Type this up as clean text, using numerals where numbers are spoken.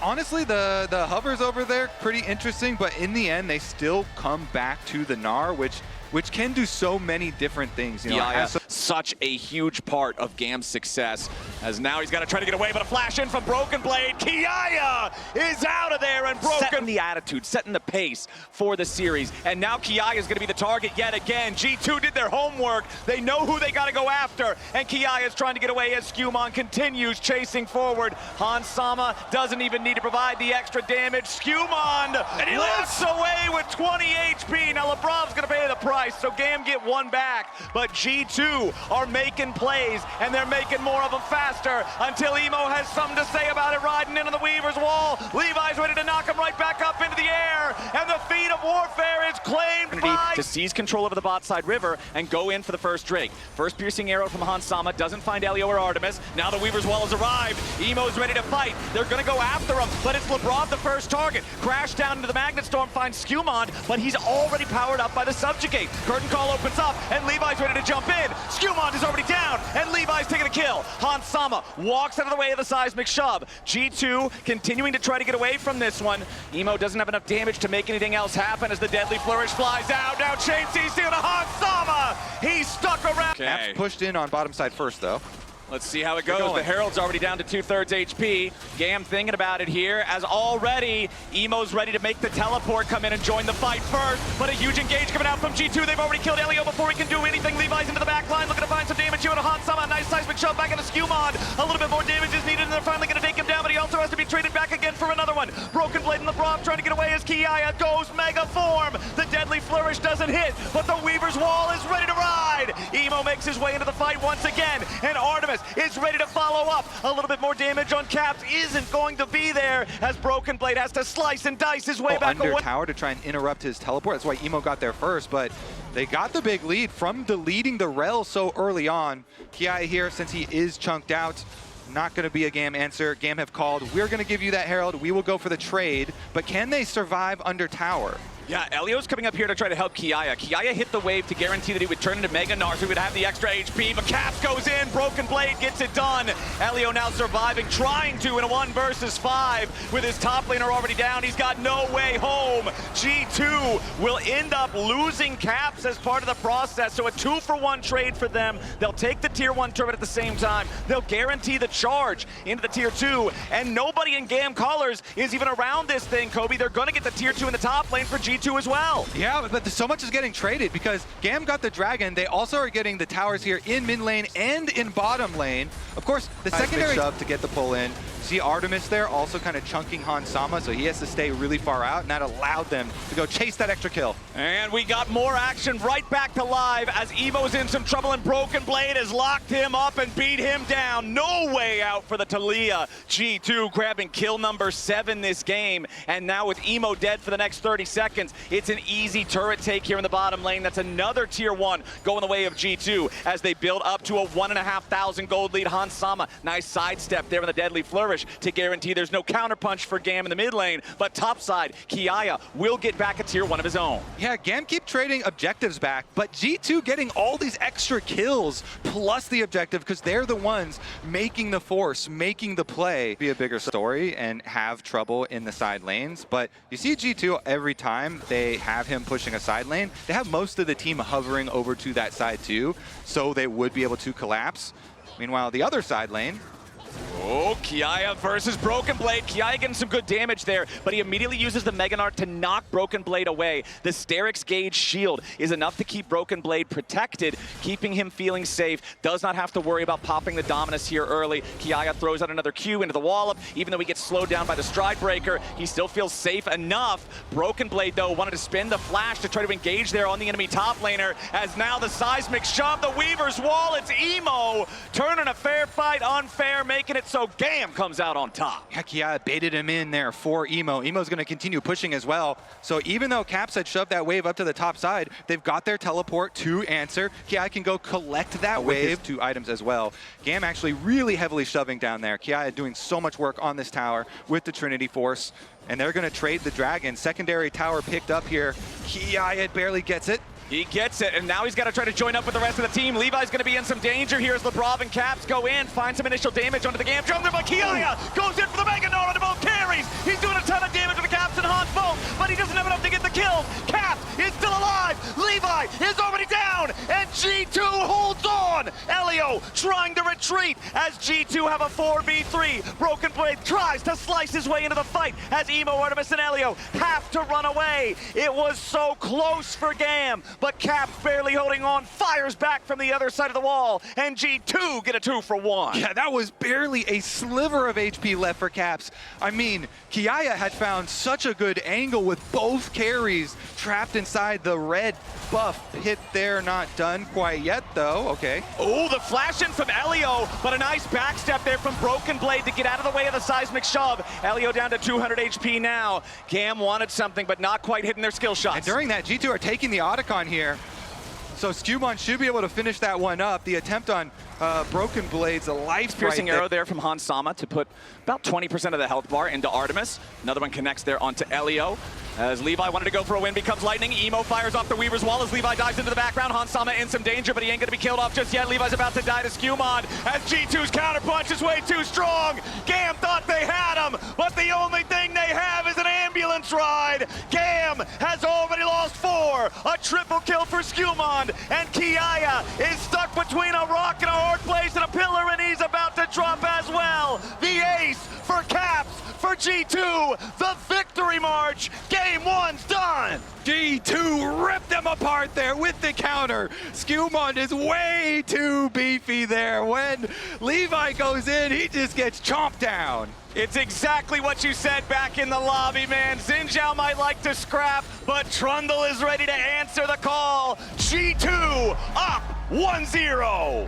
Honestly, the hovers over there, pretty interesting, but in the end, they still come back to the Gnar, which can do so many different things. You know, yeah, such a huge part of GAM's success, as now he's got to try to get away, but a flash in from Broken Blade. Kiaya is out of there, and setting the attitude, setting the pace for the series, and now Kiaya is going to be the target yet again. G2 did their homework. They know who they got to go after, and Kiaya is trying to get away as Skewmon continues chasing forward. Hans Sama doesn't even need to provide the extra damage. Skewmon lifts away with 20 HP. Now LeBron's going to pay the price. So GAM get one back, but G2 are making plays, and they're making more of them faster until Emo has something to say about it, riding into the Weaver's wall. Levi's ready to knock him right back up into the air, and the feat of warfare is claimed by... To seize control over the bot side river and go in for the first Drake. First piercing arrow from Hans Sama, doesn't find Elio or Artemis. Now the Weaver's wall has arrived. Emo's ready to fight. They're gonna go after him, but it's LeBron the first target. Crash down into the Magnet Storm, finds Skewmon, but he's already powered up by the Subjugate. Curtain Call opens up, and Levi's ready to jump in. Skewmon is already down, and Levi's taking a kill. Hans Sama walks out of the way of the seismic shove. G2 continuing to try to get away from this one. Emo doesn't have enough damage to make anything else happen as the Deadly Flourish flies out. Now Chain CC to Hans Sama. He's stuck around. Okay. Caps pushed in on bottom side first, though. Let's see how it goes. The Herald's already down to 2/3 HP. GAM thinking about it here, as already Emo's ready to make the teleport come in and join the fight first, but a huge engage coming out from G2. They've already killed Elio before he can do anything. Levi's into the back line, looking to find some damage here with a Hans Sama. Nice seismic shove back into Skewmon. A little bit more damage is needed, and they're finally going to take him down, but he also has to be traded back again for another one. Broken Blade in the Braum trying to get away as Kiaya goes Mega Form. The Deadly Flourish doesn't hit, but the Weaver's Wall is ready to ride. Emo makes his way into the fight once again, and Artemis is ready to follow up. A little bit more damage on Caps isn't going to be there, as Broken Blade has to slice and dice his way back under away. Tower to try and interrupt his teleport. That's why Emo got there first, but they got the big lead from deleting the rel so early on. Kiaya here, since he is chunked out, not going to be a GAM answer. GAM have called, we're going to give you that Herald, we will go for the trade, but can they survive under Tower? Yeah, Elio's coming up here to try to help Kiaya. Kiaya hit the wave to guarantee that he would turn into Mega Gnar, so he would have the extra HP, but Caps goes in, Broken Blade gets it done. Elio now surviving, trying to in a 1 versus 5 with his top laner already down. He's got no way home. G2 will end up losing Caps as part of the process, so a 2-for-1 trade for them. They'll take the tier 1 turret at the same time. They'll guarantee the charge into the tier 2, and nobody in GAM colors is even around this thing, Kobe. They're gonna get the tier 2 in the top lane for G2 as well. Yeah, but so much is getting traded because GAM got the Dragon. They also are getting the towers here in mid lane and in bottom lane. Of course, the secondary shove to get the pull in. See Artemis there also kind of chunking Hans Sama, so he has to stay really far out, and that allowed them to go chase that extra kill. And we got more action right back to live as Emo's in some trouble, and Broken Blade has locked him up and beat him down. No way out for the Talia. G2 grabbing kill number 7 this game, and now with Emo dead for the next 30 seconds, it's an easy turret take here in the bottom lane. That's another tier 1 going the way of G2 as they build up to a 1,500 gold lead. Hans Sama, nice sidestep there with a Deadly Flourish to guarantee there's no counterpunch for GAM in the mid lane, but topside, Kiaya will get back a tier 1 of his own. Yeah, GAM keep trading objectives back, but G2 getting all these extra kills plus the objective because they're the ones making the force, making the play. Be a bigger story and have trouble in the side lanes, but you see G2 every time they have him pushing a side lane, they have most of the team hovering over to that side too, so they would be able to collapse. Meanwhile, the other side lane, oh, Kiaya versus Broken Blade. Kiaya getting some good damage there, but he immediately uses the Mega Gnar to knock Broken Blade away. The Sterix Gauge shield is enough to keep Broken Blade protected, keeping him feeling safe. Does not have to worry about popping the Dominus here early. Kiaya throws out another Q into the wallop. Even though he gets slowed down by the Stride Breaker, he still feels safe enough. Broken Blade, though, wanted to spin the flash to try to engage there on the enemy top laner, as now the seismic shove, the Weaver's Wall, it's Emo turning a fair fight unfair, making it so GAM comes out on top. Heck yeah, baited him in there for Emo. Emo's going to continue pushing as well. So even though Caps had shoved that wave up to the top side, they've got their teleport to answer. Kiaya can go collect that wave. 2 items as well. GAM actually really heavily shoving down there. Kiaya doing so much work on this tower with the Trinity Force. And they're going to trade the Dragon. Secondary tower picked up here. Kiaya barely gets it. He gets it, and now he's got to try to join up with the rest of the team. Levi's going to be in some danger here as LeBron and Caps go in, find some initial damage onto the GAM jungle, but Kiaya goes in for the Mega Gnar onto both G2 holds on. Elio trying to retreat as G2 have a 4v3. Broken Blade tries to slice his way into the fight as Emo, Artemis, and Elio have to run away. It was so close for GAM, but Cap barely holding on, fires back from the other side of the wall, and G2 get a 2-for-1. Yeah, that was barely a sliver of HP left for Caps. I mean, Kiaya had found such a good angle with both carries trapped inside the red buff pit there. Not done quite yet, though. Okay. Oh, the flash in from Elio, but a nice backstep there from Broken Blade to get out of the way of the seismic shove. Elio down to 200 HP now. GAM wanted something, but not quite hitting their skill shots. And during that, G2 are taking the Otacon here. So Skewmon should be able to finish that one up. The attempt on Broken Blade's a life piercing arrow there from Han Sama to put about 20% of the health bar into Artemis. Another one connects there onto Elio. As Levi wanted to go for a win, becomes lightning. Emo fires off the Weaver's wall as Levi dives into the background. Han Sama in some danger, but he ain't gonna be killed off just yet. Levi's about to die to Skewmon as G2's counterpunch is way too strong. GAM thought they had him, but the only thing they have is an ambulance ride. GAM has already lost 4. A triple kill for Skewmon, and Kiaya is stuck between a rock and a hard place and a pillar, and he's about to drop as well. The ace for Caps for G2, the victory march. Game 1's done. G2 ripped them apart there with the counter. Skewmon is way too beefy there. When Levi goes in, he just gets chomped down. It's exactly what you said back in the lobby, man. Xin Zhao might like to scrap, but Trundle is ready to answer the call. G2 up 1-0.